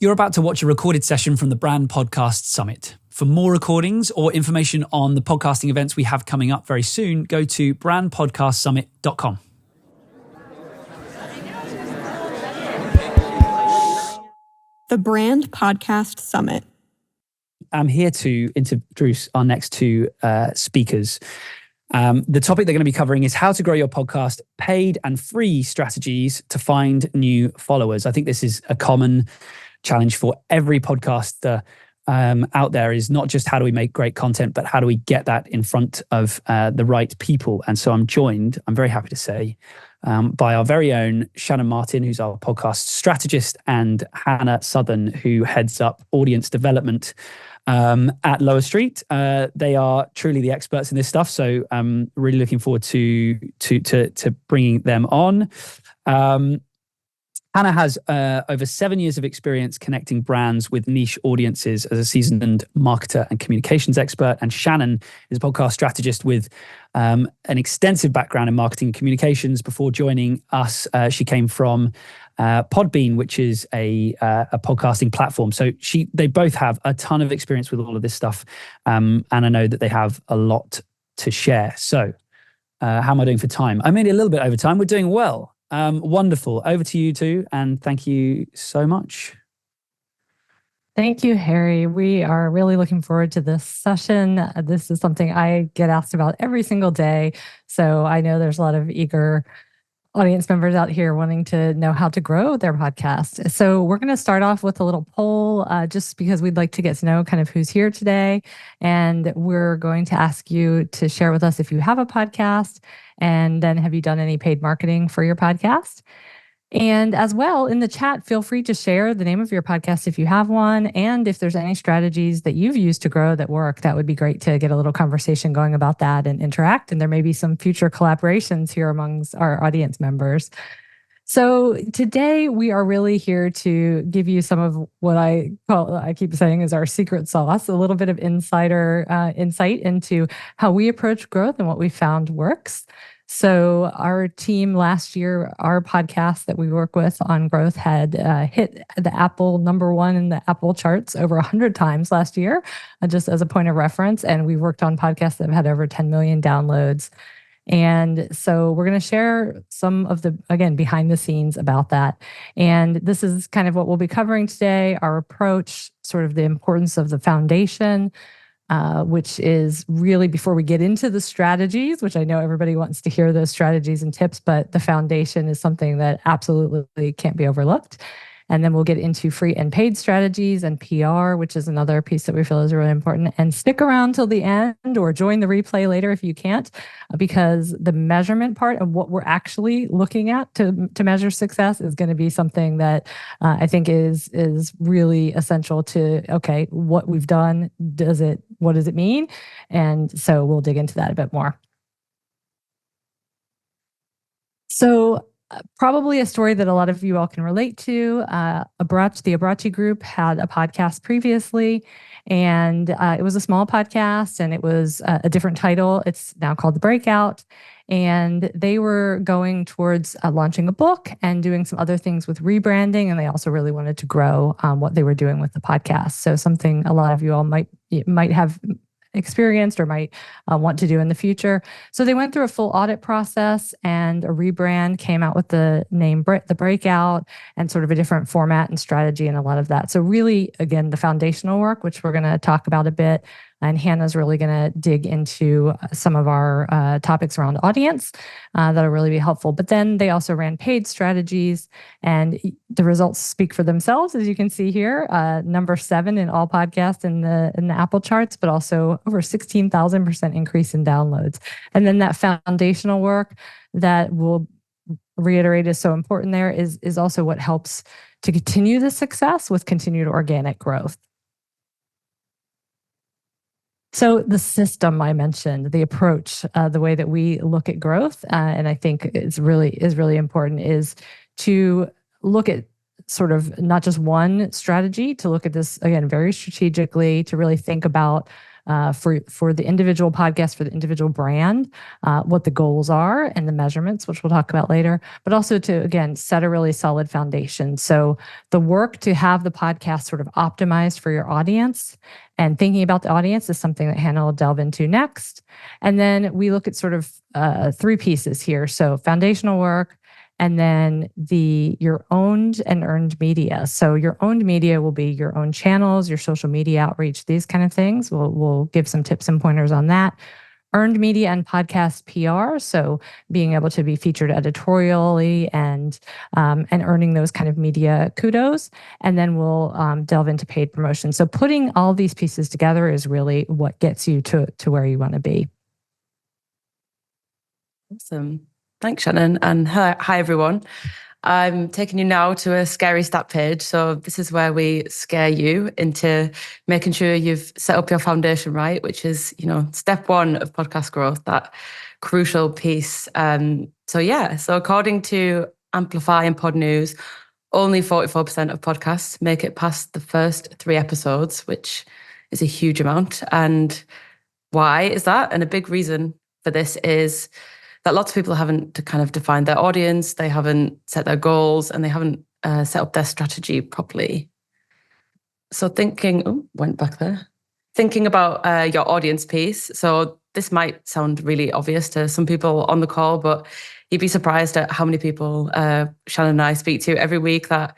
You're about to watch a recorded session from the Brand Podcast Summit. For more recordings or information on the podcasting events we have coming up very soon, go to brandpodcastsummit.com. The Brand Podcast Summit. I'm here to introduce our next two speakers. The topic they're going to be covering is how to grow your podcast, paid and free strategies to find new followers. I think this is a common challenge for every podcaster out there, is not just how do we make great content, but how do we get that in front of the right people. And so I'm very happy to say, by our very own Shannon Martin, who's our podcast strategist, and Hannah Southern, who heads up audience development at Lower Street. They are truly the experts in this stuff. So I'm really looking forward to bringing them on. Hannah has over 7 years of experience connecting brands with niche audiences as a seasoned marketer and communications expert. And Shannon is a podcast strategist with an extensive background in marketing and communications. Before joining us, she came from Podbean, which is a podcasting platform. So they both have a ton of experience with all of this stuff. And I know that they have a lot to share. So how am I doing for time? I'm only a little bit over time. We're doing well. Wonderful. Over to you two, and thank you so much. Thank you, Harry. We are really looking forward to this session. This is something I get asked about every single day. So I know there's a lot of eager audience members out here wanting to know how to grow their podcast. So we're going to start off with a little poll, just because we'd like to get to know kind of who's here today. And we're going to ask you to share with us if you have a podcast, and then have you done any paid marketing for your podcast? And as well, in the chat, feel free to share the name of your podcast if you have one. And if there's any strategies that you've used to grow that work, that would be great to get a little conversation going about that and interact. And there may be some future collaborations here amongst our audience members. So today we are really here to give you some of what I keep saying is our secret sauce, a little bit of insider insight into how we approach growth and what we found works. So our team last year, our podcast that we work with on growth had hit the Apple #1 in the Apple charts over 100 times last year, just as a point of reference. And we worked on podcasts that have had over 10 million downloads. And so we're going to share some of the, again, behind the scenes about that. And this is kind of what we'll be covering today, our approach, sort of the importance of the foundation, which is really, before we get into the strategies, which I know everybody wants to hear those strategies and tips, but the foundation is something that absolutely can't be overlooked. And then we'll get into free and paid strategies and PR, which is another piece that we feel is really important. And stick around till the end, or join the replay later if you can't, because the measurement part of what we're actually looking at to measure success is going to be something that I think is really essential to, okay, what we've done, what does it mean? And so we'll dig into that a bit more. So probably a story that a lot of you all can relate to. The Abbracci Group had a podcast previously, and it was a small podcast, and it was a different title. It's now called The Breakout. And they were going towards launching a book and doing some other things with rebranding. And they also really wanted to grow what they were doing with the podcast. So something a lot of you all might have experienced or might want to do in the future. So they went through a full audit process, and a rebrand, came out with the name The Breakout, and sort of a different format and strategy and a lot of that. So really, again, the foundational work, which we're going to talk about a bit. And Hannah's really going to dig into some of our topics around audience that'll really be helpful. But then they also ran paid strategies, and the results speak for themselves, as you can see here. #7 in all podcasts in the Apple charts, but also over 16,000% increase in downloads. And then that foundational work that we'll reiterate is so important there is also what helps to continue the success with continued organic growth. So the system I mentioned, the approach, the way that we look at growth, and I think is really important, is to look at sort of not just one strategy, to look at this, again, very strategically, to really think about for the individual podcast, for the individual brand, what the goals are and the measurements, which we'll talk about later, but also to, again, set a really solid foundation. So the work to have the podcast sort of optimized for your audience and thinking about the audience is something that Hannah will delve into next. And then we look at sort of three pieces here. So foundational work, and then your owned and earned media. So your owned media will be your own channels, your social media outreach, these kind of things. We'll give some tips and pointers on that. Earned media and podcast PR. So being able to be featured editorially and earning those kind of media kudos. And then we'll delve into paid promotion. So putting all these pieces together is really what gets you to where you want to be. Awesome. Thanks, Shannon. And hi, everyone. I'm taking you now to a scary stat page. So this is where we scare you into making sure you've set up your foundation right, which is, step one of podcast growth, that crucial piece. So according to Amplify and Pod News, only 44% of podcasts make it past the first 3 episodes, which is a huge amount. And why is that? And a big reason for this is that lots of people haven't kind of defined their audience, they haven't set their goals, and they haven't set up their strategy properly. So thinking about your audience piece. So this might sound really obvious to some people on the call, but you'd be surprised at how many people Shannon and I speak to every week that,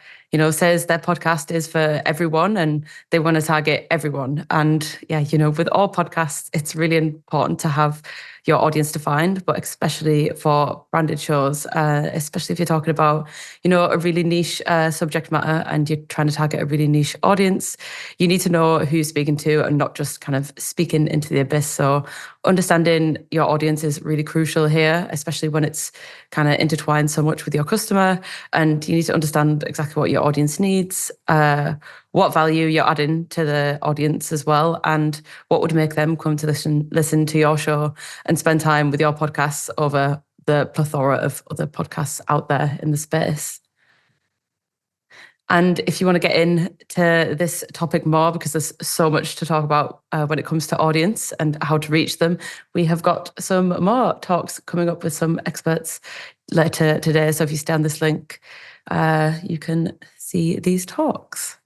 says their podcast is for everyone and they want to target everyone. And with all podcasts, it's really important to have your audience defined, but especially for branded shows, especially if you're talking about, a really niche subject matter and you're trying to target a really niche audience, you need to know who you're speaking to and not just kind of speaking into the abyss. So understanding your audience is really crucial here, especially when it's kind of intertwined so much with your customer. And you need to understand exactly what your audience needs, what value you're adding to the audience as well, and what would make them come to listen to your show and spend time with your podcasts over the plethora of other podcasts out there in the space. And if you want to get into this topic more, because there's so much to talk about when it comes to audience and how to reach them, we have got some more talks coming up with some experts later today. So if you stay on this link, you can see these talks.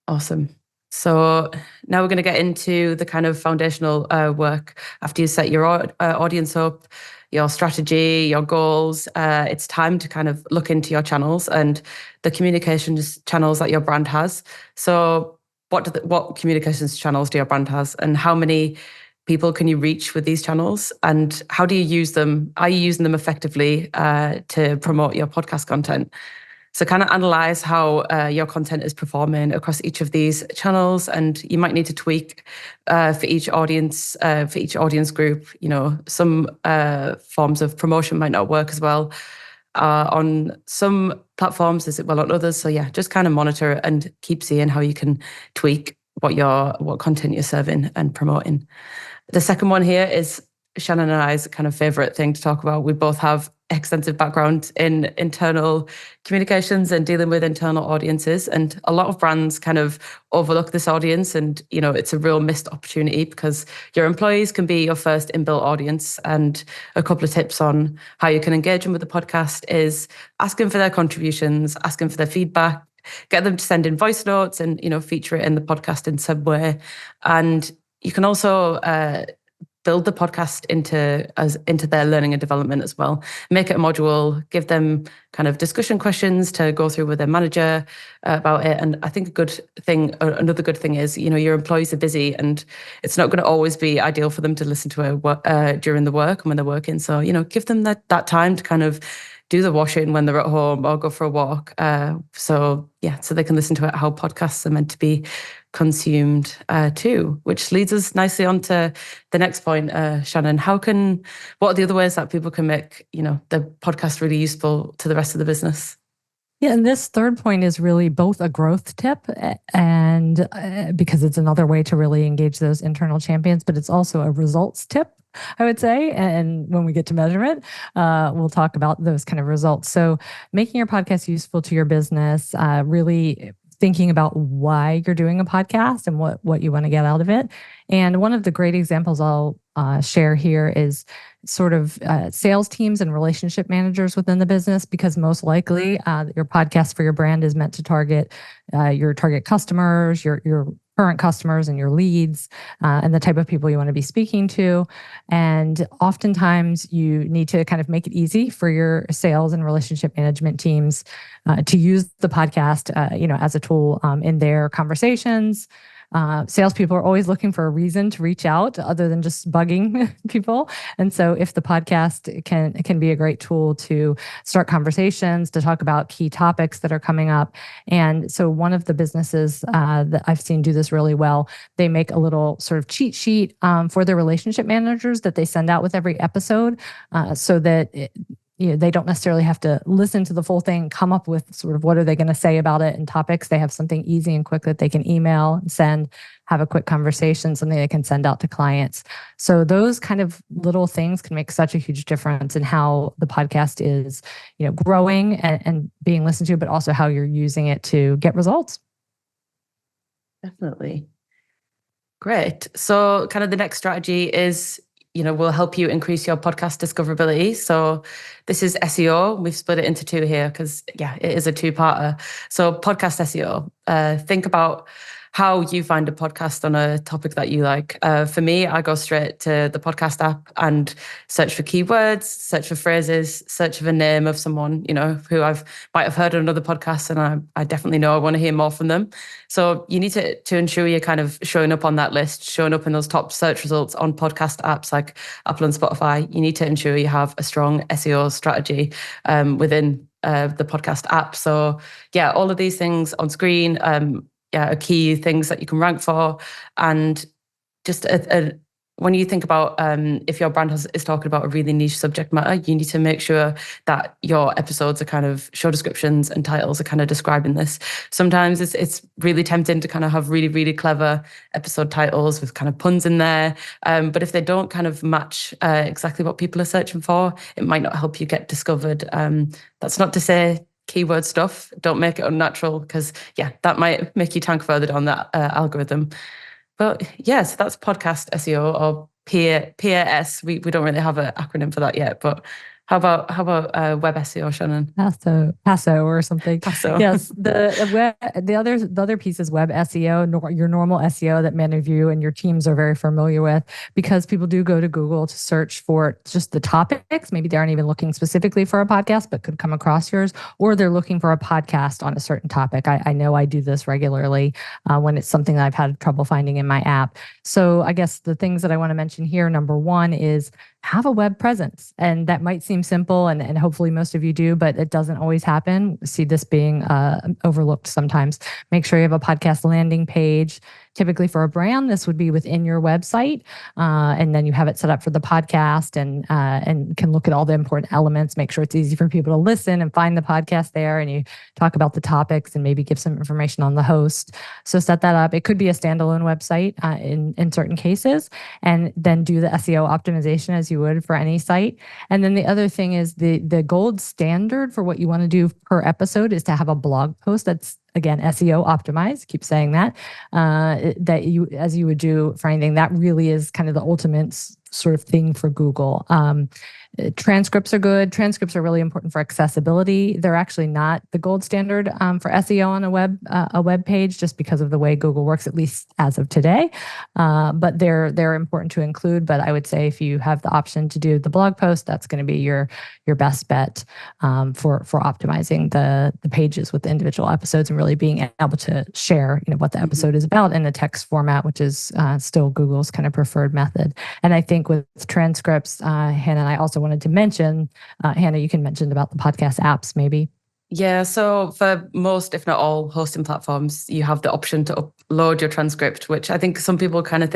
Awesome. So now we're going to get into the kind of foundational work after you set your audience up, your strategy, your goals. It's time to kind of look into your channels and the communications channels that your brand has. So what communications channels do your brand has, and how many people can you reach with these channels, and how do you use them? Are you using them effectively to promote your podcast content? So kind of analyze how your content is performing across each of these channels, and you might need to tweak for each audience group. Some forms of promotion might not work as well on some platforms as well on others. So just kind of monitor it and keep seeing how you can tweak what content you're serving and promoting. The second one here is Shannon and I's kind of favorite thing to talk about. We both have extensive background in internal communications and dealing with internal audiences. And a lot of brands kind of overlook this audience. And, it's a real missed opportunity because your employees can be your first inbuilt audience. And a couple of tips on how you can engage them with the podcast is asking for their contributions, asking for their feedback, get them to send in voice notes and, feature it in the podcast in some way. And you can also build the podcast into their learning and development as well. Make it a module, give them kind of discussion questions to go through with their manager about it. And I think another good thing is, your employees are busy and it's not going to always be ideal for them to listen to it during the work and when they're working. So, give them that time to kind of do the washing when they're at home or go for a walk. So they can listen to it, how podcasts are meant to be consumed too, which leads us nicely on to the next point, Shannon. What are the other ways that people can make, the podcast really useful to the rest of the business? Yeah, and this third point is really both a growth tip and because it's another way to really engage those internal champions, but it's also a results tip, I would say. And when we get to measurement, we'll talk about those kind of results. So making your podcast useful to your business, really thinking about why you're doing a podcast and what you want to get out of it. And one of the great examples I'll share here is sort of sales teams and relationship managers within the business, because most likely your podcast for your brand is meant to target your target customers, your current customers and your leads, and the type of people you want to be speaking to. And oftentimes you need to kind of make it easy for your sales and relationship management teams to use the podcast, as a tool in their conversations. Salespeople are always looking for a reason to reach out other than just bugging people. And so if the podcast can be a great tool to start conversations, to talk about key topics that are coming up. And so one of the businesses that I've seen do this really well, they make a little sort of cheat sheet for their relationship managers that they send out with every episode so that they don't necessarily have to listen to the full thing, come up with sort of what are they going to say about it and topics. They have something easy and quick that they can email and send, have a quick conversation, something they can send out to clients. So those kind of little things can make such a huge difference in how the podcast is, growing and being listened to, but also how you're using it to get results. Definitely. Great. So kind of the next strategy is, will help you increase your podcast discoverability. So this is SEO. We've split it into two here because, it is a two-parter. So podcast SEO. Think about how you find a podcast on a topic that you like. For me, I go straight to the podcast app and search for keywords, search for phrases, search for a name of someone, who might have heard on another podcast, and I definitely know I want to hear more from them. So you need to ensure you're kind of showing up on that list, showing up in those top search results on podcast apps like Apple and Spotify. You need to ensure you have a strong SEO strategy within the podcast app. So all of these things on screen, are key things that you can rank for. And just when you think about if your brand is talking about a really niche subject matter, you need to make sure that your episodes are kind of show descriptions and titles are kind of describing this. Sometimes it's really tempting to kind of have really, really clever episode titles with kind of puns in there. But if they don't kind of match exactly what people are searching for, it might not help you get discovered. That's not to say keyword stuff, don't make it unnatural, because that might make you tank further down that algorithm. But so that's podcast SEO or PAS. We don't really have an acronym for that yet, but how about web SEO, Shannon? Passo or something. Passo. Yes. The other piece is web SEO, your normal SEO that many of you and your teams are very familiar with, because people do go to Google to search for just the topics. Maybe they aren't even looking specifically for a podcast, but could come across yours, or they're looking for a podcast on a certain topic. I know I do this regularly when it's something that I've had trouble finding in my app. So I guess the things that I want to mention here, number one is have a web presence. And that might seem simple, and hopefully most of you do, but it doesn't always happen. See this being overlooked sometimes. Make sure you have a podcast landing page. Typically for a brand, this would be within your website. And then you have it set up for the podcast and can look at all the important elements, make sure it's easy for people to listen and find the podcast there. And you talk about the topics and maybe give some information on the host. So set that up. It could be a standalone website in certain cases, and then do the SEO optimization as you would for any site. And then the other thing is the gold standard for what you want to do per episode is to have a blog post that's, again, SEO optimized. Keep saying that, that you, as you would do for anything, that really is kind of the ultimate sort of thing for Google. Transcripts are good. Transcripts are really important for accessibility. They're actually not the gold standard for SEO on a web page, just because of the way Google works, at least as of today. But they're important to include. But I would say if you have the option to do the blog post, that's going to be your best bet for optimizing the pages with the individual episodes and really being able to share what the episode is about in a text format, which is still Google's kind of preferred method. And I think with transcripts, Hannah and I also wanted to mention, Hannah, you can mention about the podcast apps maybe. Yeah, so for most, if not all, hosting platforms, you have the option to upload your transcript, which I think some people kind of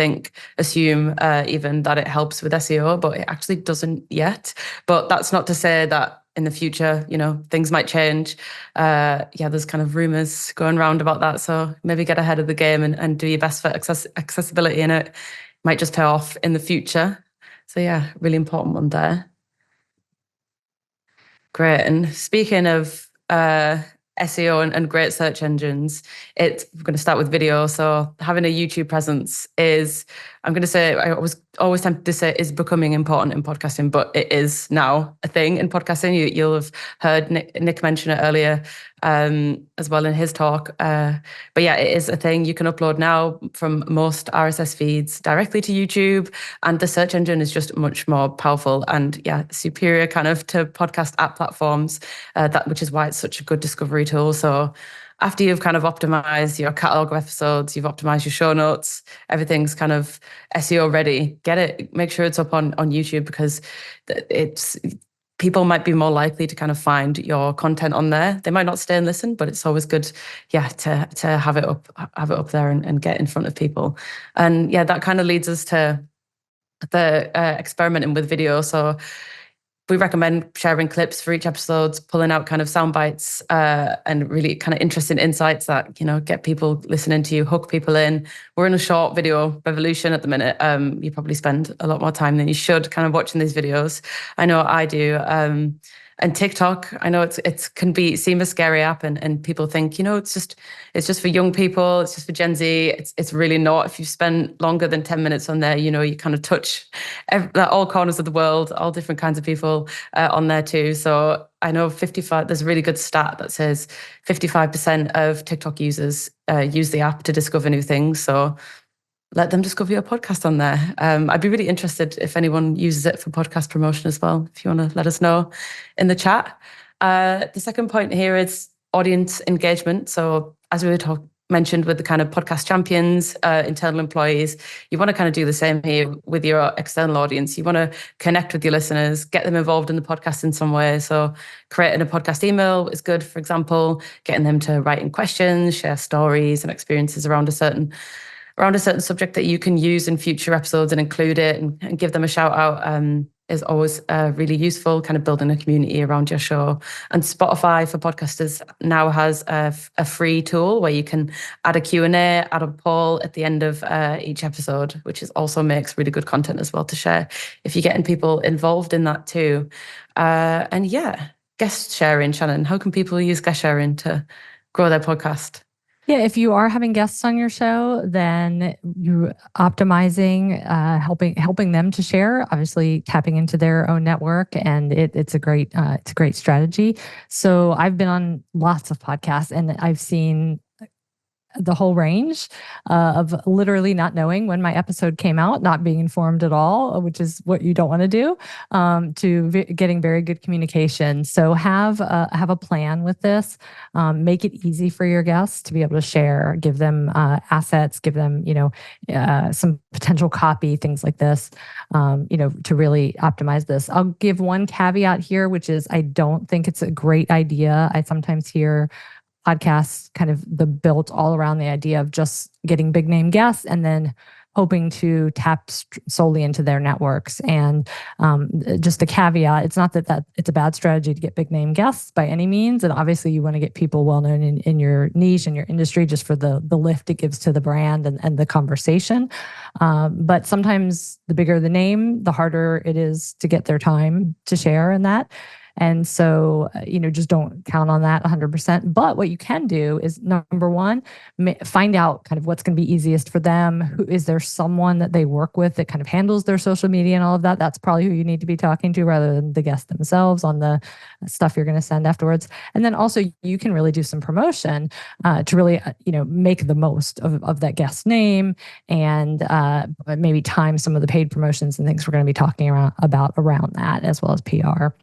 assume even that it helps with SEO, but it actually doesn't yet. But that's not to say that in the future, things might change. There's kind of rumors going around about that. So maybe get ahead of the game and do your best for accessibility, and it might just pay off in the future. So really important one there. Great. And speaking of SEO and great search engines, we're going to start with video. So having a YouTube presence is, I'm going to say, I was always tempted to say is becoming important in podcasting, but it is now a thing in podcasting. You'll have heard Nick mention it earlier as well in his talk. But yeah, it is a thing. You can upload now from most RSS feeds directly to YouTube, and the search engine is just much more powerful and superior kind of to podcast app platforms, which is why it's such a good discovery tool. So after you've kind of optimized your catalog of episodes, you've optimized your show notes, everything's kind of SEO ready, make sure it's up on YouTube, because people might be more likely to kind of find your content on there. They might not stay and listen, but it's always good, to have it up there and get in front of people. And that kind of leads us to the experimenting with video. So we recommend sharing clips for each episode, pulling out kind of sound bites and really kind of interesting insights that, get people listening to you, hook people in. We're in a short video revolution at the minute. You probably spend a lot more time than you should kind of watching these videos. I know I do. And TikTok, I know it can seem a scary app, and people think, it's just for young people, it's just for Gen Z. It's really not. If you spend longer than 10 minutes on there, you kind of touch all corners of the world, all different kinds of people on there too. So I know there's a really good stat that says 55% of TikTok users use the app to discover new things. So let them discover your podcast on there. I'd be really interested if anyone uses it for podcast promotion as well. If you want to let us know in the chat. The second point here is audience engagement. So as we mentioned with the kind of podcast champions, internal employees, you want to kind of do the same here with your external audience. You want to connect with your listeners, get them involved in the podcast in some way. So creating a podcast email is good, for example, getting them to write in questions, share stories and experiences around a certain subject that you can use in future episodes and include it and give them a shout out is always really useful, kind of building a community around your show. And Spotify for podcasters now has a free tool where you can add a Q&A, add a poll at the end of each episode, which also makes really good content as well to share if you're getting people involved in that too. And guest sharing, Shannon, how can people use guest sharing to grow their podcast? Yeah, if you are having guests on your show, then you're optimizing, helping them to share. Obviously, tapping into their own network, and it's a great strategy. So I've been on lots of podcasts, and I've seen the whole range of literally not knowing when my episode came out, not being informed at all, which is what you don't want to do, to getting very good communication. So have a plan with this. Make it easy for your guests to be able to share. Give them assets. Give them some potential copy, things like this. To really optimize this. I'll give one caveat here, which is I don't think it's a great idea. I sometimes hear podcasts kind of built all around the idea of just getting big name guests and then hoping to tap solely into their networks. And just a caveat, it's not that it's a bad strategy to get big name guests by any means. And obviously you want to get people well known in your niche and your industry just for the lift it gives to the brand and the conversation. But sometimes the bigger the name, the harder it is to get their time to share in that. And so, just don't count on that 100%. But what you can do is, number one, find out kind of what's going to be easiest for them. Is there someone that they work with that kind of handles their social media and all of that? That's probably who you need to be talking to rather than the guests themselves on the stuff you're going to send afterwards. And then also you can really do some promotion to really, make the most of that guest name and maybe time some of the paid promotions and things we're going to be talking about around that, as well as PR.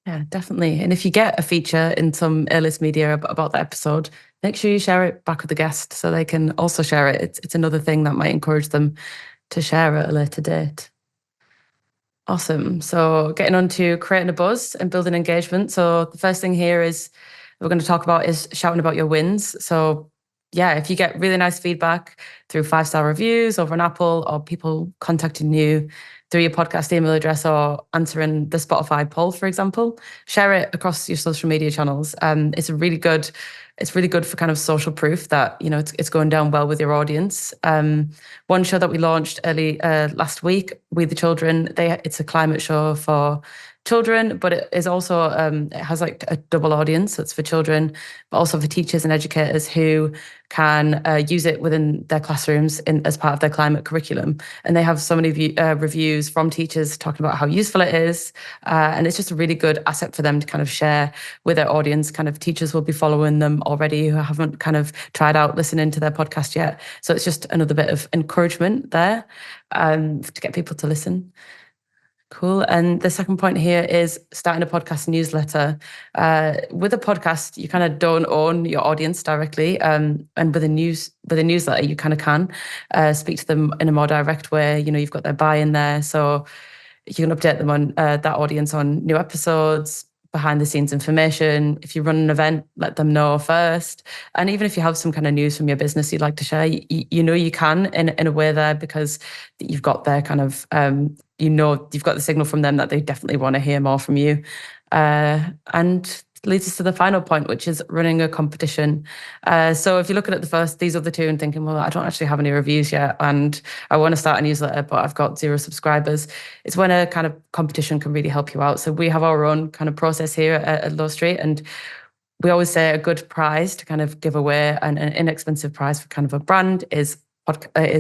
Yeah, definitely. And if you get a feature in some A-list media about the episode, make sure you share it back with the guest so they can also share it. It's another thing that might encourage them to share at a later date. Awesome. So getting on to creating a buzz and building engagement. So the first thing here we're going to talk about is shouting about your wins. So if you get really nice feedback through 5-star reviews over an Apple or people contacting you through your podcast email address or answering the Spotify poll, for example, share it across your social media channels. It's really good for kind of social proof that, it's going down well with your audience. One show that we launched early last week, We the Children, it's a climate show for children, but it is also it has like a double audience. So it's for children, but also for teachers and educators who can use it within their classrooms as part of their climate curriculum. And they have so many reviews from teachers talking about how useful it is. And it's just a really good asset for them to kind of share with their audience. Kind of teachers will be following them already who haven't kind of tried out listening to their podcast yet. So it's just another bit of encouragement there to get people to listen. Cool. And the second point here is starting a podcast newsletter. With a podcast, you kind of don't own your audience directly. And with a newsletter, you kind of can speak to them in a more direct way. You've got their buy-in there. So you can update them on that audience on new episodes, behind the scenes information. If you run an event, let them know first. And even if you have some kind of news from your business you'd like to share, you can in a way there, because you've got their kind of, you've got the signal from them that they definitely want to hear more from you. And leads us to the final point, which is running a competition. So if you're looking at these other two and thinking, well, I don't actually have any reviews yet, and I want to start a newsletter, but I've got 0 subscribers, it's when a kind of competition can really help you out. So we have our own kind of process here at Low Street, and we always say a good prize to kind of give away, an inexpensive prize for kind of a brand is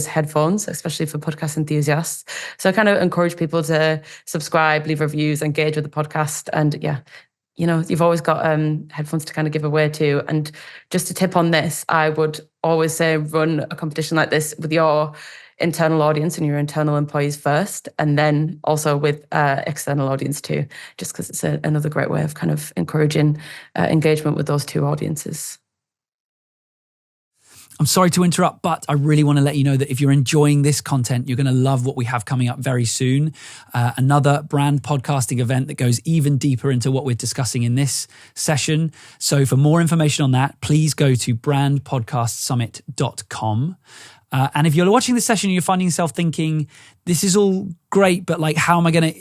headphones, especially for podcast enthusiasts. So I kind of encourage people to subscribe, leave reviews, engage with the podcast. And yeah, you've always got headphones to kind of give away too. And just a tip on this, I would always say run a competition like this with your internal audience and your internal employees first, and then also with external audience too, just because it's another great way of kind of encouraging engagement with those two audiences. I'm sorry to interrupt, but I really want to let you know that if you're enjoying this content, you're going to love what we have coming up very soon. Another brand podcasting event that goes even deeper into what we're discussing in this session. So for more information on that, please go to brandpodcastsummit.com. And if you're watching this session and you're finding yourself thinking, this is all great, but like, how am I going to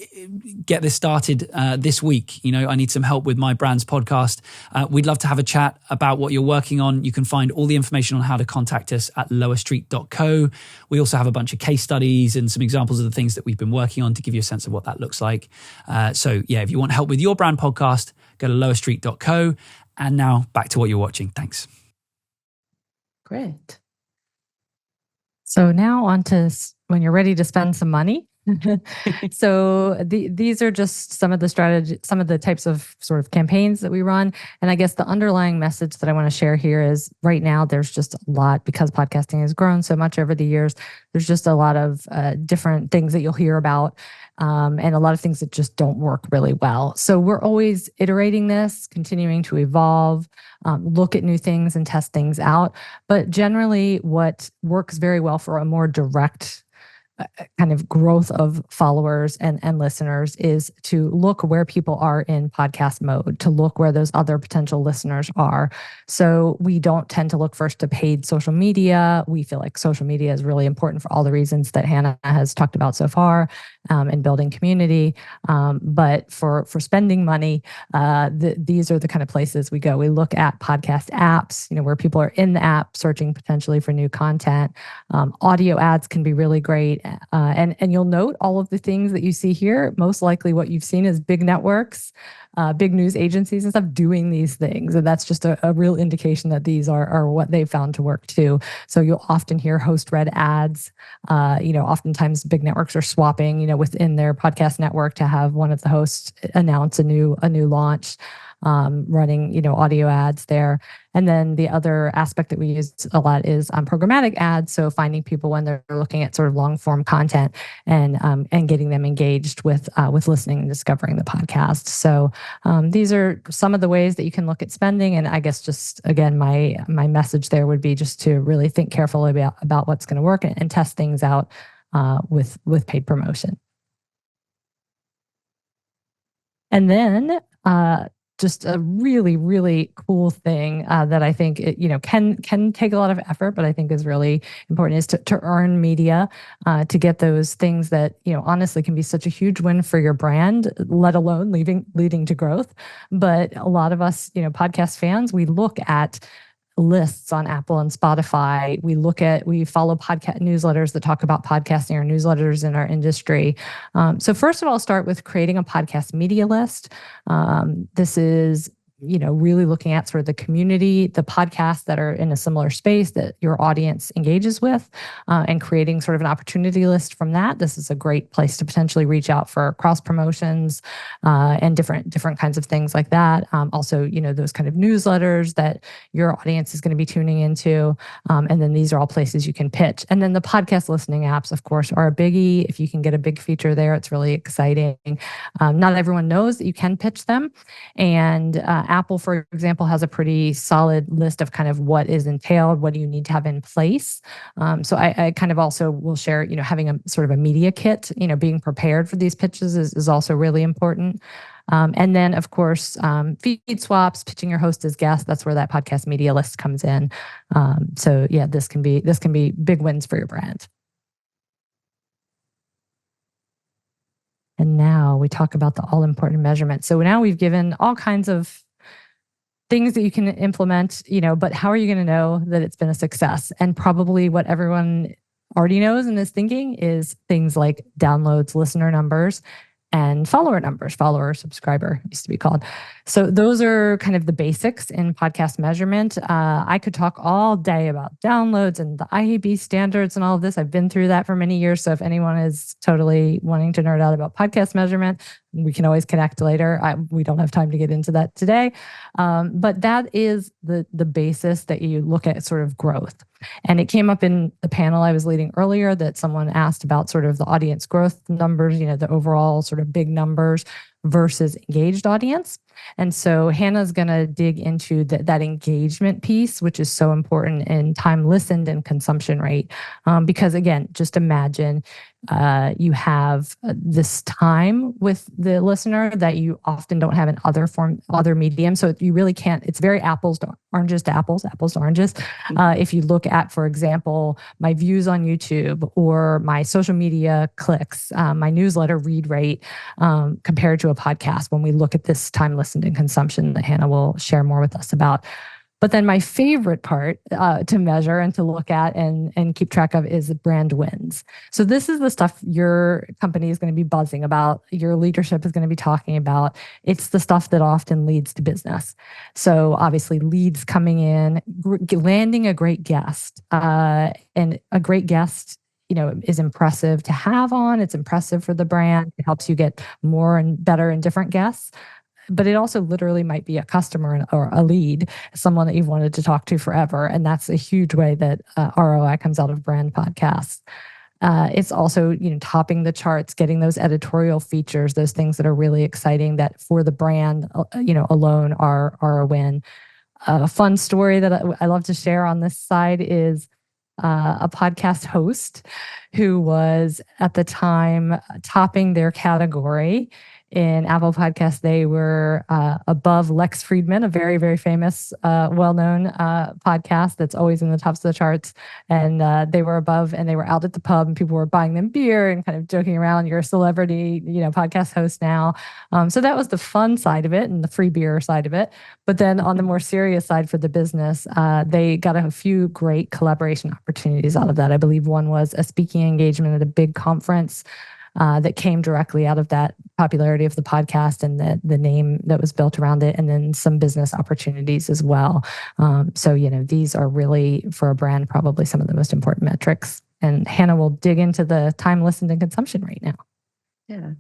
get this started this week? I need some help with my brand's podcast. We'd love to have a chat about what you're working on. You can find all the information on how to contact us at lowerstreet.co. We also have a bunch of case studies and some examples of the things that we've been working on to give you a sense of what that looks like. So yeah, if you want help with your brand podcast, go to lowerstreet.co. And now back to what you're watching. Thanks. Great. So now on to when you're ready to spend some money. So these are just some of the strategy, some of the types of sort of campaigns that we run. And I guess the underlying message that I want to share here is right now there's just a lot, because podcasting has grown so much over the years. There's just a lot of different things that you'll hear about, and a lot of things that just don't work really well. So we're always iterating this, continuing to evolve, look at new things and test things out. But generally, what works very well for a more direct kind of growth of followers and listeners is to look where people are in podcast mode, to look where those other potential listeners are. So we don't tend to look first to paid social media. We feel like social media is really important for all the reasons that Hannah has talked about so far, in building community. But for spending money, these are the kind of places we go. We look at podcast apps, where people are in the app searching potentially for new content. Audio ads can be really great. And you'll note all of the things that you see here. Most likely what you've seen is big networks, big news agencies and stuff doing these things. And that's just a real indication that these are what they found to work too. So you'll often hear host-read ads. Oftentimes big networks are swapping, within their podcast network to have one of the hosts announce a new launch. Running, audio ads there. And then the other aspect that we use a lot is programmatic ads. So finding people when they're looking at sort of long form content and getting them engaged with listening and discovering the podcast. So these are some of the ways that you can look at spending. And I guess just again, my message there would be just to really think carefully about what's going to work and test things out with paid promotion. And then just a really, really cool thing that I think can take a lot of effort, but I think is really important is to earn media, to get those things that honestly can be such a huge win for your brand, let alone leading to growth. But a lot of us, podcast fans, we look at lists on Apple and Spotify. We follow podcast newsletters that talk about podcasting, or newsletters in our industry. So first of all, start with creating a podcast media list. This is really looking at sort of the community, the podcasts that are in a similar space that your audience engages with, and creating sort of an opportunity list from that. This is a great place to potentially reach out for cross promotions and different kinds of things like that. Also, those kind of newsletters that your audience is going to be tuning into. And then these are all places you can pitch. And then the podcast listening apps, of course, are a biggie. If you can get a big feature there, it's really exciting. Not everyone knows that you can pitch them. And Apple, for example, has a pretty solid list of kind of what is entailed, what do you need to have in place. So I kind of also will share, having a sort of a media kit, being prepared for these pitches is also really important. And then, of course, feed swaps, pitching your host as guest. That's where that podcast media list comes in. So yeah, this can be big wins for your brand. And now we talk about the all-important measurement. So now we've given all kinds of things that you can implement, but how are you going to know that it's been a success? And probably what everyone already knows and is thinking is things like downloads, listener numbers, and follower numbers, subscriber used to be called. So those are kind of the basics in podcast measurement. I could talk all day about downloads and the IAB standards and all of this. I've been through that for many years. So if anyone is totally wanting to nerd out about podcast measurement, we can always connect later. We don't have time to get into that today. But that is the basis that you look at sort of growth. And it came up in the panel I was leading earlier that someone asked about sort of the audience growth numbers, the overall sort of big numbers versus engaged audience. And so Hannah's going to dig into that engagement piece, which is so important in time listened and consumption rate. Because again, just imagine you have this time with the listener that you often don't have in other mediums. So you really can't, it's very apples to oranges to apples to oranges. If you look at, for example, my views on YouTube or my social media clicks, my newsletter read rate compared to a podcast, when we look at this time listened and consumption that Hannah will share more with us about. But then my favorite part to measure and to look at and keep track of is brand wins. So this is the stuff your company is going to be buzzing about, your leadership is going to be talking about. It's the stuff that often leads to business. So obviously leads coming in, landing a great guest, and a great guest is impressive to have on. It's impressive for the brand. It helps you get more and better and different guests. But it also literally might be a customer or a lead, someone that you've wanted to talk to forever. And that's a huge way that ROI comes out of brand podcasts. It's also, topping the charts, getting those editorial features, those things that are really exciting that for the brand, alone are a win. A fun story that I love to share on this side is a podcast host who was at the time topping their category. In Apple Podcasts, they were above Lex Friedman, a very, very famous, well-known podcast that's always in the tops of the charts. And they were above, and they were out at the pub, and people were buying them beer and kind of joking around, you're a celebrity, podcast host now. So that was the fun side of it and the free beer side of it. But then on the more serious side for the business, they got a few great collaboration opportunities out of that. I believe one was a speaking engagement at a big conference that came directly out of that popularity of the podcast and the name that was built around it, and then some business opportunities as well. So, these are really, for a brand, probably some of the most important metrics. And Hannah will dig into the time listened and consumption right now. Yeah.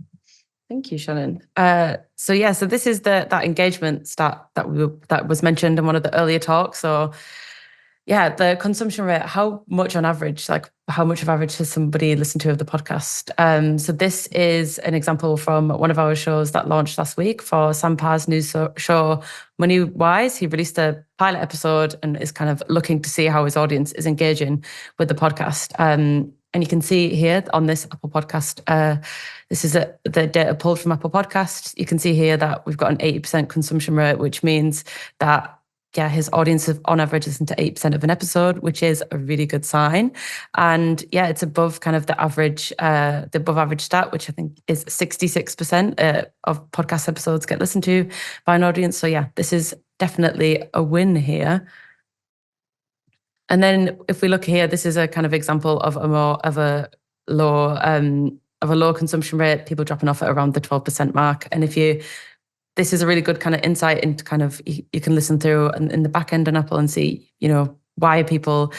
Thank you, Shannon. So this is that engagement stat that was mentioned in one of the earlier talks. So yeah, the consumption rate, how much on average, how much of average has somebody listened to of the podcast? So this is an example from one of our shows that launched last week for Sam Parr's new show, Money Wise. He released a pilot episode and is kind of looking to see how his audience is engaging with the podcast. And you can see here on this Apple Podcast, this is the data pulled from Apple Podcasts. You can see here that we've got an 80% consumption rate, which means that his audience have on average listened to 8% of an episode, which is a really good sign. And it's above kind of the above average stat, which I think is 66% of podcast episodes get listened to by an audience. So this is definitely a win here. And then if we look here, this is a kind of example of a low consumption rate, people dropping off at around the 12% mark. And this is a really good kind of insight into kind of, you can listen through in the back end on Apple and see, why are people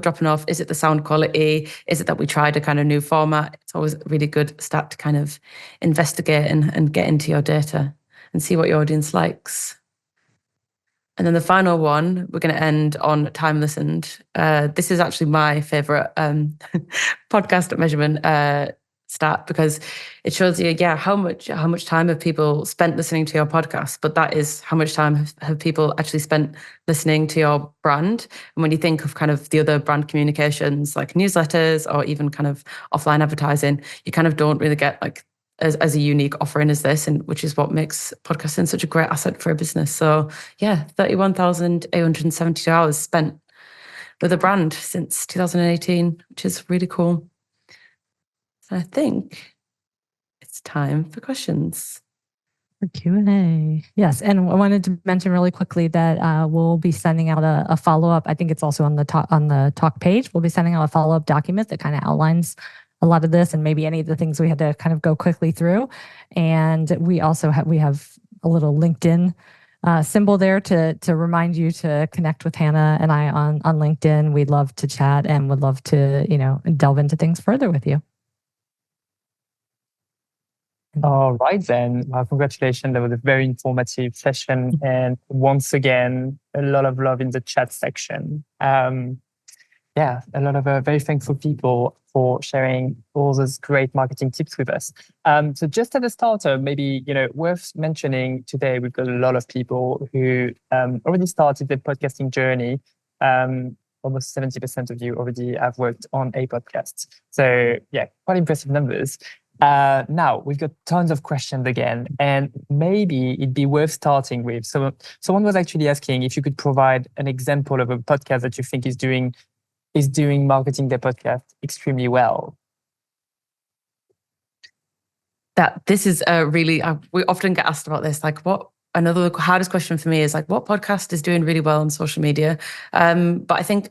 dropping off? Is it the sound quality? Is it that we tried a kind of new format? It's always a really good start to kind of investigate and get into your data and see what your audience likes. And then the final one, we're going to end on time listened. This is actually my favorite podcast measurement stat, because it shows you, how much time have people spent listening to your podcast, but that is how much time have people actually spent listening to your brand. And when you think of kind of the other brand communications like newsletters or even kind of offline advertising, you kind of don't really get like as a unique offering as this, and which is what makes podcasting such a great asset for a business. So 31,872 hours spent with a brand since 2018, which is really cool. So I think it's time for questions. For Q&A. Yes, and I wanted to mention really quickly that we'll be sending out a follow-up. I think it's also on the talk page. We'll be sending out a follow-up document that kind of outlines a lot of this and maybe any of the things we had to kind of go quickly through. And we also have a little LinkedIn symbol there to remind you to connect with Hannah and I on LinkedIn. We'd love to chat and would love to, delve into things further with you. All right, then. Well, congratulations. That was a very informative session. And once again, a lot of love in the chat section. A lot of very thankful people for sharing all those great marketing tips with us. So just at the starter, maybe, worth mentioning today, we've got a lot of people who already started their podcasting journey. Almost 70% of you already have worked on a podcast. So quite impressive numbers. Now we've got tons of questions again, and maybe it'd be worth starting with. So someone was actually asking if you could provide an example of a podcast that you think is doing marketing their podcast extremely well. This is really, we often get asked about this, like another hardest question for me is like, what podcast is doing really well on social media? But I think,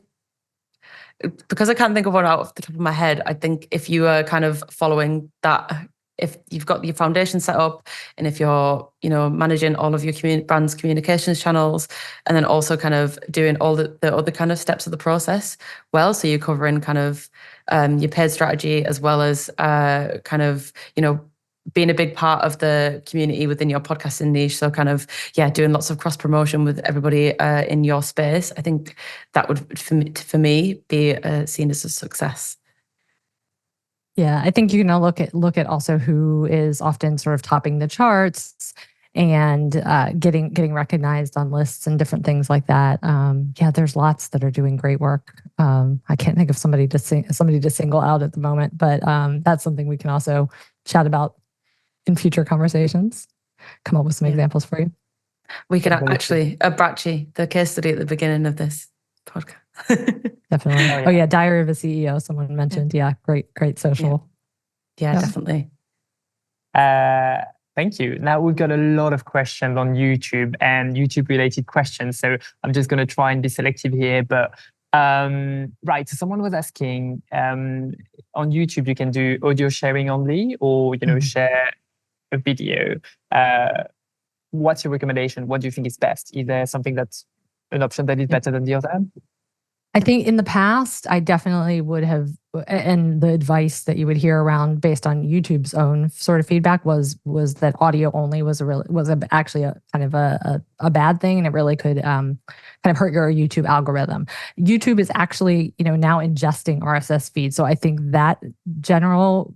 because I can't think of one out of the top of my head, I think if you are kind of following that, if you've got your foundation set up, and if you're, managing all of your brand's communications channels, and then also kind of doing all the other kind of steps of the process well, so you're covering kind of your paid strategy as well as kind of, being a big part of the community within your podcasting niche. So kind of, doing lots of cross promotion with everybody in your space. I think that would, for me, be seen as a success. Yeah, I think you can look at also who is often sort of topping the charts and getting recognized on lists and different things like that. There's lots that are doing great work. I can't think of somebody to single out at the moment, but that's something we can also chat about in future conversations. Come up with some examples for you. We could actually Abrachi, the case study at the beginning of this podcast. Definitely. Diary of a CEO. Someone mentioned. Yeah, great social. Yeah, definitely. Thank you. Now we've got a lot of questions on YouTube and YouTube related questions. So I'm just going to try and be selective here. But right, so someone was asking, on YouTube you can do audio sharing only, or share a video. What's your recommendation? What do you think is best? Is there something that's an option that is better than the other? I think in the past, I definitely would have, and the advice that you would hear around based on YouTube's own sort of feedback was that audio only was actually a kind of a bad thing, and it really could kind of hurt your YouTube algorithm. YouTube is actually now ingesting RSS feeds, so I think that general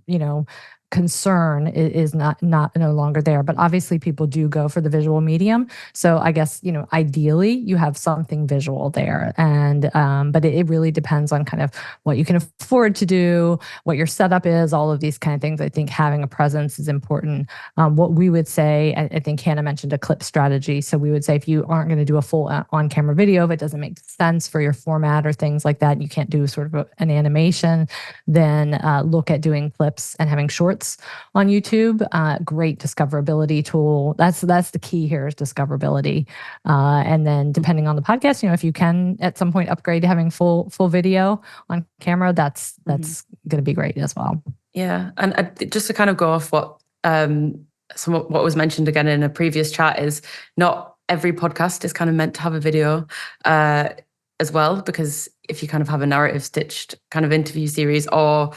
concern is no longer there. But obviously people do go for the visual medium. So I guess, ideally you have something visual there. And but it really depends on kind of what you can afford to do, what your setup is, all of these kind of things. I think having a presence is important. What we would say, I think Hannah mentioned a clip strategy. So we would say if you aren't going to do a full on-camera video, if it doesn't make sense for your format or things like that, you can't do sort of an animation, then look at doing clips and having short Shorts on YouTube. Great discoverability tool. That's the key here is discoverability. And then depending on the podcast, if you can at some point upgrade to having full video on camera, that's going to be great as well. Yeah, and just to kind of go off what was mentioned again in a previous chat is not every podcast is kind of meant to have a video as well, because if you kind of have a narrative stitched kind of interview series or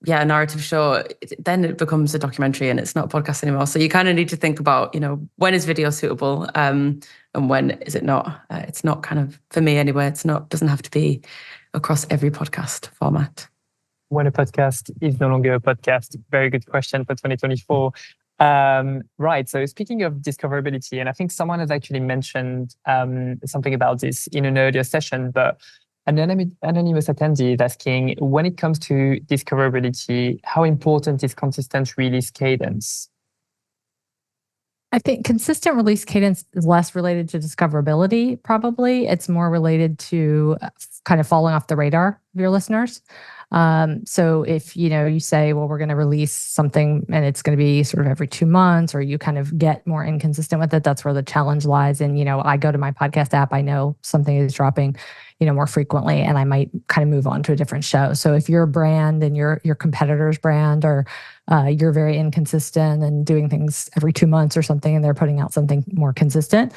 a narrative show, then it becomes a documentary and it's not a podcast anymore. So you kind of need to think about, when is video suitable and when is it not. It's not kind of, for me anyway, doesn't have to be across every podcast format. When a podcast is no longer a podcast? Very good question for 2024. Right. So speaking of discoverability, and I think someone has actually mentioned something about this in an earlier session, but an anonymous attendee is asking, when it comes to discoverability, how important is consistent release cadence? I think consistent release cadence is less related to discoverability, probably. It's more related to kind of falling off the radar of your listeners. So if, you say, well, we're going to release something and it's going to be sort of every 2 months, or you kind of get more inconsistent with it, that's where the challenge lies. And, I go to my podcast app, I know something is dropping, more frequently, and I might kind of move on to a different show. So if your brand and your competitor's brand, or you're very inconsistent and doing things every 2 months or something, and they're putting out something more consistent,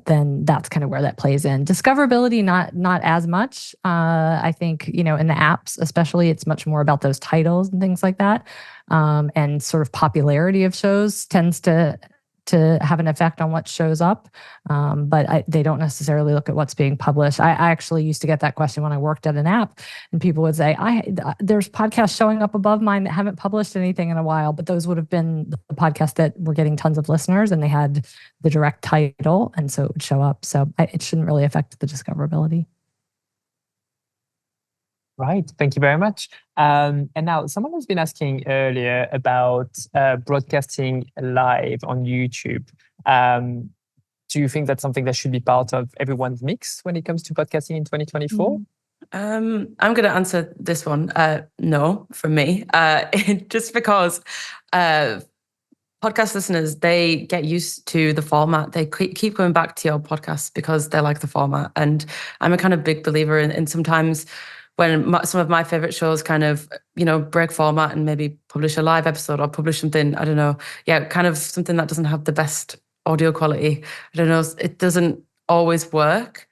then that's kind of where that plays in. Discoverability, not as much. I think, in the apps, especially, it's much more about those titles and things like that. And sort of popularity of shows tends to have an effect on what shows up. But they don't necessarily look at what's being published. I actually used to get that question when I worked at an app, and people would say, there's podcasts showing up above mine that haven't published anything in a while, but those would have been the podcasts that were getting tons of listeners and they had the direct title, and so it would show up. So it shouldn't really affect the discoverability. Right. Thank you very much. And now someone has been asking earlier about broadcasting live on YouTube. Do you think that's something that should be part of everyone's mix when it comes to podcasting in 2024? I'm going to answer this one. No, from me, just because podcast listeners, they get used to the format. They keep going back to your podcast because they like the format. And I'm a kind of big believer in sometimes when some of my favorite shows kind of, break format and maybe publish a live episode or publish something, I don't know, kind of something that doesn't have the best audio quality. I don't know, it doesn't always work.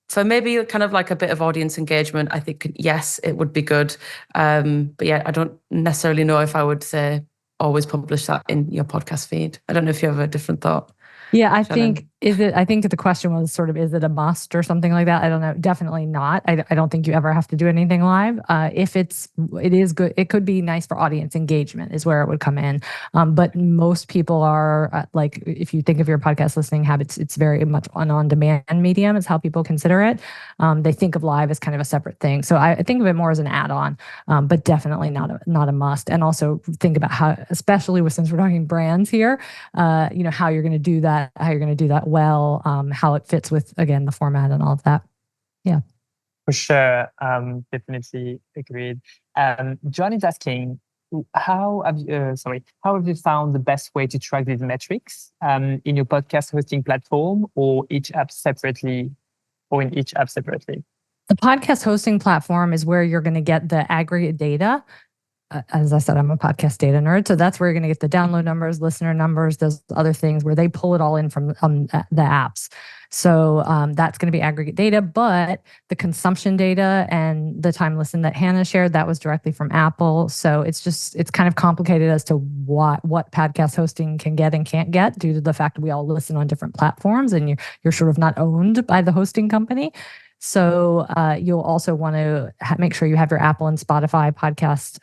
So maybe kind of like a bit of audience engagement, I think, yes, it would be good. But I don't necessarily know if I would say always publish that in your podcast feed. I don't know if you have a different thought. Yeah, I think the question was sort of, is it a must or something like that? I don't know. Definitely not. I don't think you ever have to do anything live. If it is good, it could be nice for audience engagement is where it would come in. But most people are like, if you think of your podcast listening habits, it's very much an on-demand medium is how people consider it. They think of live as kind of a separate thing. So I think of it more as an add-on, but definitely not a must. And also think about how, especially since we're talking brands here, how you're going to do that, well, how it fits with, again, the format and all of that. Yeah. For sure. Definitely agreed. John is asking, how have you found the best way to track these metrics in your podcast hosting platform or in each app separately? The podcast hosting platform is where you're going to get the aggregate data. As I said, I'm a podcast data nerd. So that's where you're going to get the download numbers, listener numbers, those other things where they pull it all in from the apps. So that's going to be aggregate data, but the consumption data and the time listened that Hannah shared, that was directly from Apple. So it's kind of complicated as to what podcast hosting can get and can't get due to the fact that we all listen on different platforms and you're sort of not owned by the hosting company. So you'll also want to make sure you have your Apple and Spotify podcast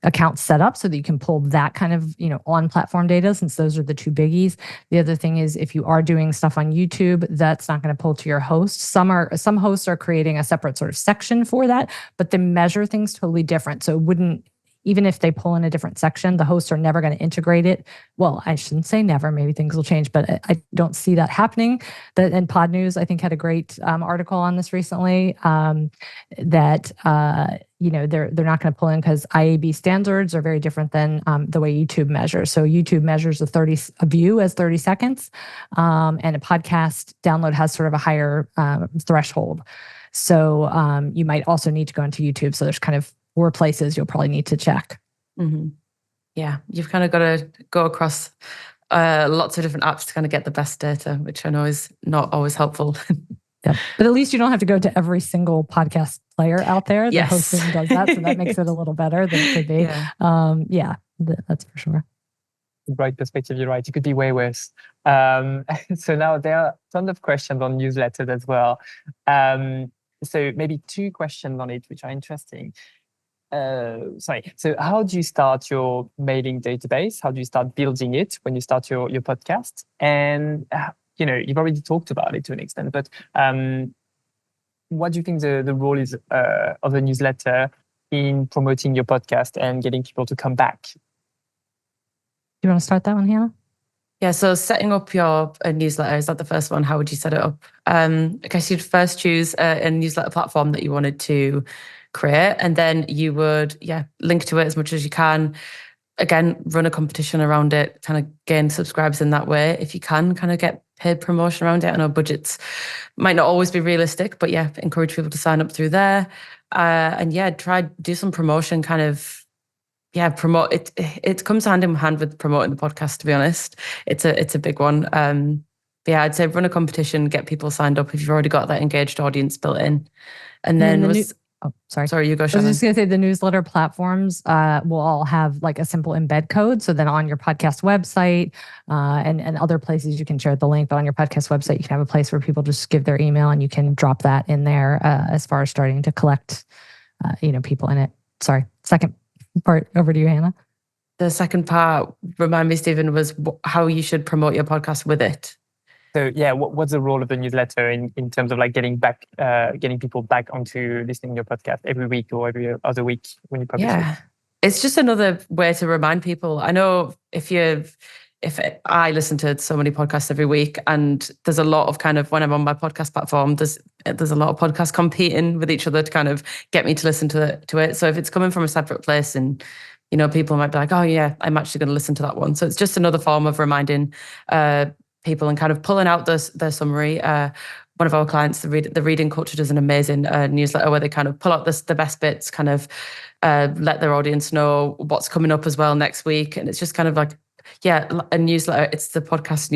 accounts set up so that you can pull that kind of, on-platform data, since those are the two biggies. The other thing is if you are doing stuff on YouTube, that's not going to pull to your host. Some hosts are creating a separate sort of section for that, but they measure things totally different. So it wouldn't even if they pull in a different section, the hosts are never going to integrate it. Well, I shouldn't say never, maybe things will change, but I don't see that happening. And Pod News, I think, had a great article on this recently, that they're not going to pull in because IAB standards are very different than the way YouTube measures. So YouTube measures a view as 30 seconds, and a podcast download has sort of a higher threshold. So you might also need to go into YouTube. So there's kind of 4 places you'll probably need to check. Mm-hmm. Yeah, you've kind of got to go across lots of different apps to kind of get the best data, which I know is not always helpful. Yeah. But at least you don't have to go to every single podcast player out there. The Yes. hosting does that, so that makes it a little better than it could be. Yeah. That's for sure. Right perspective, you're right. It could be way worse. So now there are tons of questions on newsletters as well. So maybe 2 questions on it, which are interesting. So how do you start your mailing database? How do you start building it when you start your podcast? And you've already talked about it to an extent, but what do you think the role is of the newsletter in promoting your podcast and getting people to come back? Do you want to start that one, Hannah? Yeah, so setting up your newsletter, is that the first one? How would you set it up? I guess you'd first choose a newsletter platform that you wanted to create, and then you would, link to it as much as you can. Again, run a competition around it, kind of gain subscribers in that way. If you can, kind of get paid promotion around it. I know budgets might not always be realistic, but encourage people to sign up through there. And try do some promotion, kind of, promote it. It comes hand in hand with promoting the podcast, to be honest. It's a big one. I'd say run a competition, get people signed up if you've already got that engaged audience built in. And then sorry, you go, Shannon. I was just going to say the newsletter platforms will all have like a simple embed code. So then on your podcast website and other places you can share the link, but on your podcast website, you can have a place where people just give their email and you can drop that in there as far as starting to collect, people in it. Sorry, second part, over to you, Hannah. The second part, remind me, Stephen, was how you should promote your podcast with it. So what's the role of the newsletter in terms of like getting people back onto listening to your podcast every week or every other week when you publish it? It's just another way to remind people. I know if I listen to so many podcasts every week, and there's a lot of kind of, when I'm on my podcast platform, there's a lot of podcasts competing with each other to kind of get me to listen to it. So if it's coming from a separate place, and people might be like, oh yeah, I'm actually going to listen to that one. So it's just another form of reminding people and kind of pulling out their summary. One of our clients, the Reading Culture, does an amazing newsletter where they kind of pull out the best bits, kind of let their audience know what's coming up as well next week. And it's just kind of like, a newsletter. It's the podcast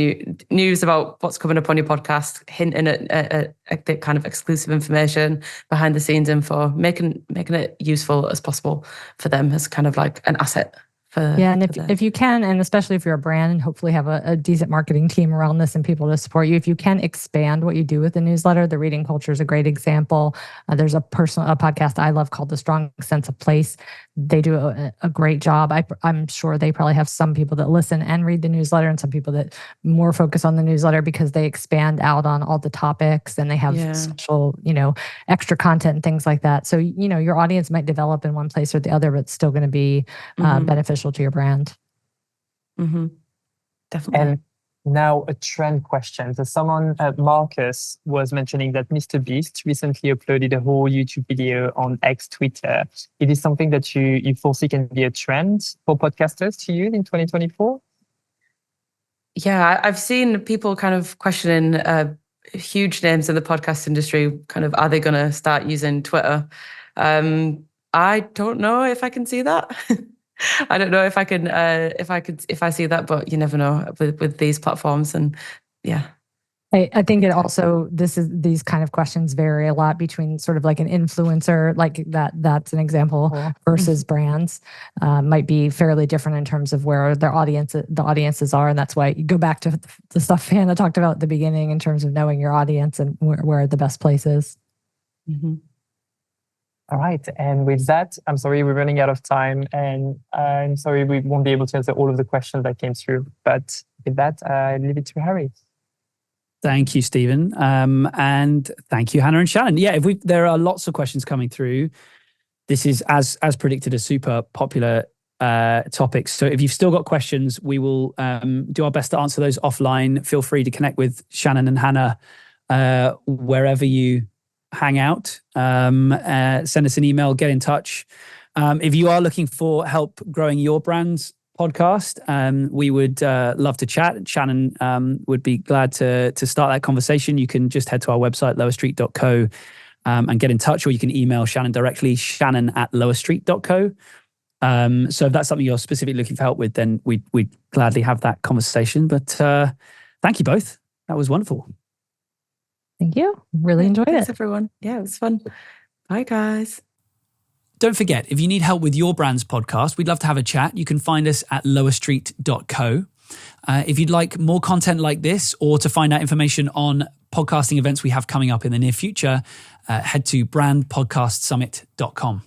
news about what's coming up on your podcast, hinting at the kind of exclusive information, behind the scenes info, making it useful as possible for them as kind of like an asset. And if you can, and especially if you're a brand and hopefully have a decent marketing team around this and people to support you, if you can expand what you do with the newsletter, the Reading Culture is a great example. There's a podcast I love called The Strong Sense of Place. They do a great job. I'm sure they probably have some people that listen and read the newsletter and some people that more focus on the newsletter because they expand out on all the topics and they have special, extra content and things like that. So, your audience might develop in one place or the other, but it's still going to be beneficial to your brand. Mm-hmm. Definitely. And now a trend question. So someone, Marcus, was mentioning that Mr. Beast recently uploaded a whole YouTube video on X Twitter. It is something that you foresee can be a trend for podcasters to use in 2024? Yeah, I've seen people kind of questioning huge names in the podcast industry, kind of, are they going to start using Twitter? I don't know if I can see that. I don't know if I can, if I see that, but you never know with these platforms. And I think it also, these kind of questions vary a lot between sort of like an influencer, like that's an example, versus brands. Might be fairly different in terms of where the audiences are. And that's why you go back to the stuff Hannah talked about at the beginning in terms of knowing your audience and where the best place is. Mm-hmm. All right. And with that, I'm sorry, we're running out of time. And I'm sorry, we won't be able to answer all of the questions that came through. But with that, I leave it to Harry. Thank you, Stephen. And thank you, Hannah and Shannon. Yeah, there are lots of questions coming through. this is, as predicted, a super popular topic. So if you've still got questions, we will do our best to answer those offline. Feel free to connect with Shannon and Hannah wherever you hang out. Send us an email, get in touch. If you are looking for help growing your brand's podcast, we would love to chat. Shannon would be glad to start that conversation. You can just head to our website, lowerstreet.co, and get in touch, or you can email Shannon directly, shannon@lowerstreet.co. So if that's something you're specifically looking for help with, then we'd gladly have that conversation. But thank you both. That was wonderful. Thank you. Really enjoyed Thanks, it. everyone. Yeah, it was fun. Bye, guys. Don't forget, if you need help with your brand's podcast, we'd love to have a chat. You can find us at lowerstreet.co. If you'd like more content like this, or to find out information on podcasting events we have coming up in the near future, head to brandpodcastsummit.com.